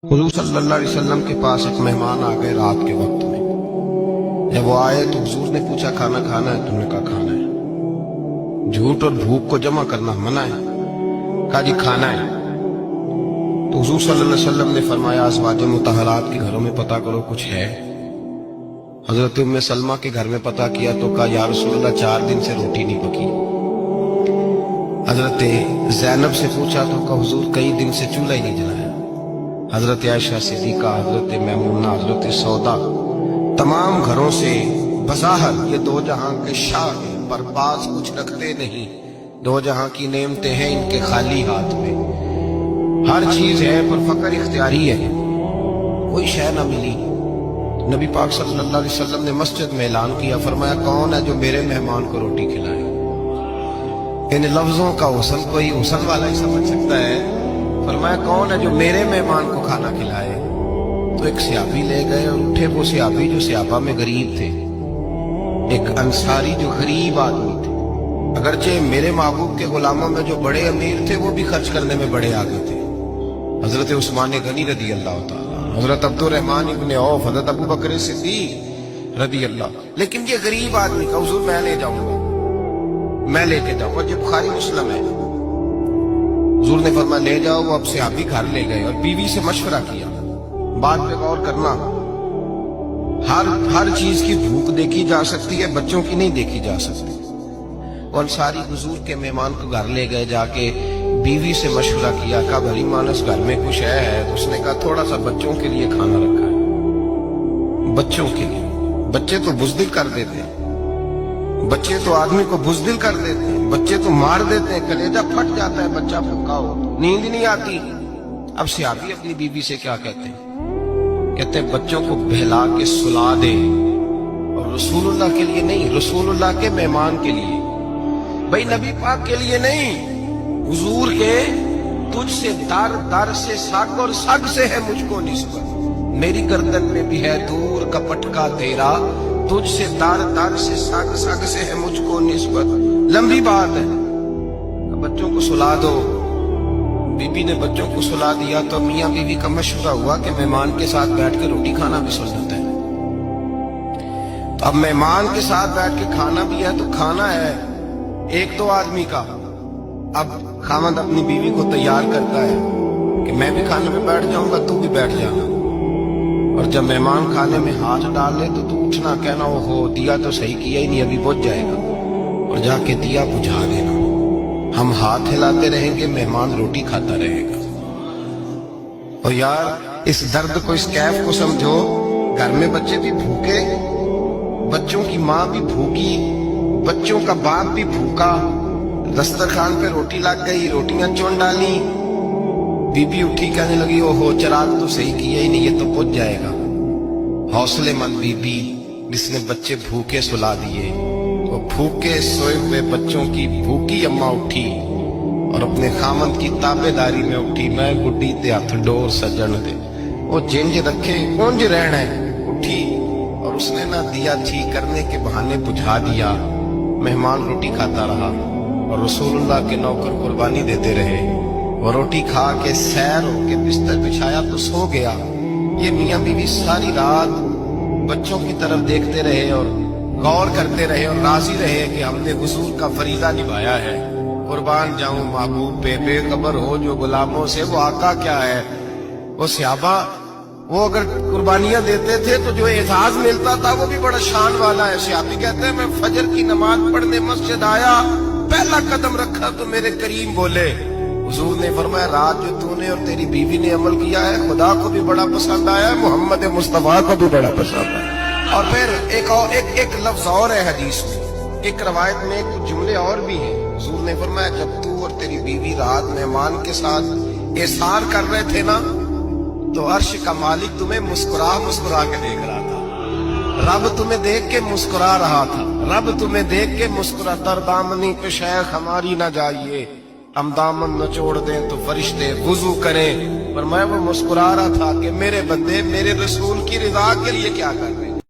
हुजूर सल्लल्लाहु अलैहि वसल्लम के पास एक मेहमान आ गए रात के वक्त में। जब वो आए तो हुजूर ने पूछा खाना खाना है? तुमने कहा खाना है। झूठ और भूख को जमा करना मना है? कहा जी खाना है। तो हुजूर सल्लल्लाहु अलैहि वसल्लम ने फरमाया अज़वाज मुतहरात के घरों में पता करो कुछ है। हजरत उम्मे सलमा के घर में पता किया तो कहा या रसूलल्लाह 4 दिन से रोटी नहीं पकी। हजरत ज़ैनब से पूछा तो कहा हुजूर कई दिन से चूल्हा ही नहीं जलाया। हजरत आयशा सिद्दीका, हजरत मैमूना, हजरत सौदा, तमाम घरों से बज़ाहिर ये दो जहां के शाह हैं, पर बाज कुछ रखते नहीं। दो जहां की नेमतें हैं इनके खाली हाथ में। हर चीज है पर फकर इख्तियारी है, कोई शय ना मिली। नबी पाक सल्लल्लाहु अलैहि वसल्लम ने मस्जिद में ऐलान किया, फरमाया कौन है जो मेरे मेहमान को रोटी खिलाए। इन लफ्जों का हुस्न कोई हुस्न वाला ही समझ सकता है। फरमाया कौन है जो मेरे मेहमान को खाना खिलाए। तो एक सियाबी ले गए और उठे। वो सियाबी जो सियाबा में गरीब थे, एक अंसारी जो गरीब आदमी थे। अगरचे मेरे महबूब के गुलामों में जो बड़े अमीर थे वो भी खर्च करने में बड़े आगे थे। हजरत उस्मान गनी रदी अल्लाह ताला, हजरत अब्दुर्रहमान इब्न औफ, हजरत अबू बकर सिद्दीक रदी अल्लाह। लेकिन ये गरीब आदमी का हुजूर मैं ले जाऊंगा, मैं लेके जाऊंगा। जब बुखारी मुस्लिम है, हुजूर ने फरमाया ले जाओ। वो अब से आप ही घर ले गए और बीवी से मशवरा किया। बात पे गौर करना, हर चीज की भूख देखी जा सकती है, बच्चों की नहीं देखी जा सकती। और अंसारी हुजूर के मेहमान को घर ले गए, जाके बीवी से मशवरा किया। कहा भरी मानस घर में कुछ है? तो उसने कहा थोड़ा सा बच्चों के लिए खाना रखा है। बच्चों के लिए? बच्चे तो बुज़दिल कर देते हैं, बच्चे तो आदमी को बुज़दिल कर देते हैं, बच्चे तो मार देते हैं, कलेजा फट जाता है बच्चा भूखा हो, नींद नहीं आती। अब सियाबी अपनी बीवी से क्या कहते हैं? कहते हैं बच्चों को बहला के सुला दे, और रसूलुल्लाह के लिए नहीं, रसूलुल्लाह के मेहमान के लिए, भाई नबी पाक के लिए नहीं, हुजूर के तुझसे दर दर से सग और सग से है मुझको निस्बत। मेरी गर्दन में भी है दूर का पटका तेरा, तुझसे दर दर से सग सग से है मुझको निस्बत। लंबी बात है। बच्चों को सुला दो। बीबी ने बच्चों को सुला दिया तो मियाँ बीवी का मशवरा हुआ कि मेहमान के साथ बैठ के रोटी खाना भी सुन्नत है। तो अब मेहमान के साथ बैठ के खाना भी है तो खाना है एक दो आदमी का। अब खामद अपनी बीवी को तैयार करता है कि मैं भी खाने में बैठ जाऊंगा, तू भी बैठ जाना। और जब मेहमान खाने में हाथ डाल ले तो तू उठना, कहना हो दिया तो सही किया ही नहीं, अभी बुझ जाएगा, और जाके दिया बुझा देना। हम हाथ हिलाते रहेंगे, मेहमान रोटी खाता रहेगा। और यार इस दर्द को, इस कैफ को समझो। घर में बच्चे भी भूखे, बच्चों की माँ भी भूखी, बच्चों का बाप भी भूखा। दस्तरखान पे रोटी लग गई, रोटियां चुन डाली, बीबी उठी कहने लगी ओहो चिराग तो सही किया ही नहीं, ये तो बुझ जाएगा। हौसलेमंद बीबी जिसने बच्चे भूखे सुला दिए, तो भूखे सोए हुए बच्चों की भूखी अम्मा उठी और अपने खामद की ताबेदारी में उठी। मैं गुड्डी ते हथ डोर सजन दे, वो जिंज रखे कौन ज रहना है। उठी और उसने ना दिया ठीक करने के बहाने बुझा दिया। मेहमान रोटी खाता रहा और रसूलुल्लाह के नौकर कुर्बानी देते रहे। वो रोटी खा के सैर होके बिस्तर बिछाया तो सो गया। ये मियाँ बीवी सारी रात बच्चों की तरफ देखते रहे और गौर करते रहे और राजी रहे कि हमने हुजूर का फरीजा निभाया है। कुर्बान जाऊं महबूब पे, बेखबर हो जो गुलामों से, वो आका क्या है। वो सहाबा वो अगर कुर्बानियां देते थे तो जो एजाज मिलता था वो भी बड़ा शान वाला है। सहाबी कहते हैं मैं फजर की नमाज पढ़ने मस्जिद आया, पहला कदम रखा तो मेरे करीम बोले, हुजूर ने फरमाया रात जो तूने और तेरी बीवी ने अमल किया है खुदा को भी बड़ा पसंद आया है, मोहम्मद मुस्तफा को भी बड़ा पसंद आया। और फिर एक लफ्ज और है हदीस में, एक रवायत में कुछ जुमले और भी हैं। हुजूर ने फरमाया जब तू और तेरी बीवी रात मेहमान के साथ एहसान कर रहे थे ना, तो अर्श का मालिक तुम्हें मुस्कुरा मुस्कुरा के देख रहा था। रब तुम्हें देख के मुस्कुरा रहा था, रब तुम्हें देख के मुस्कुरा। तर दामनी पे शेख हमारी ना जाइए, हम दामन न छोड़ दें तो फरिश्ते वुजू करें। पर मैं वो मुस्कुरा रहा था कि मेरे बंदे मेरे रसूल की रिजा के लिए क्या कर रहे हैं।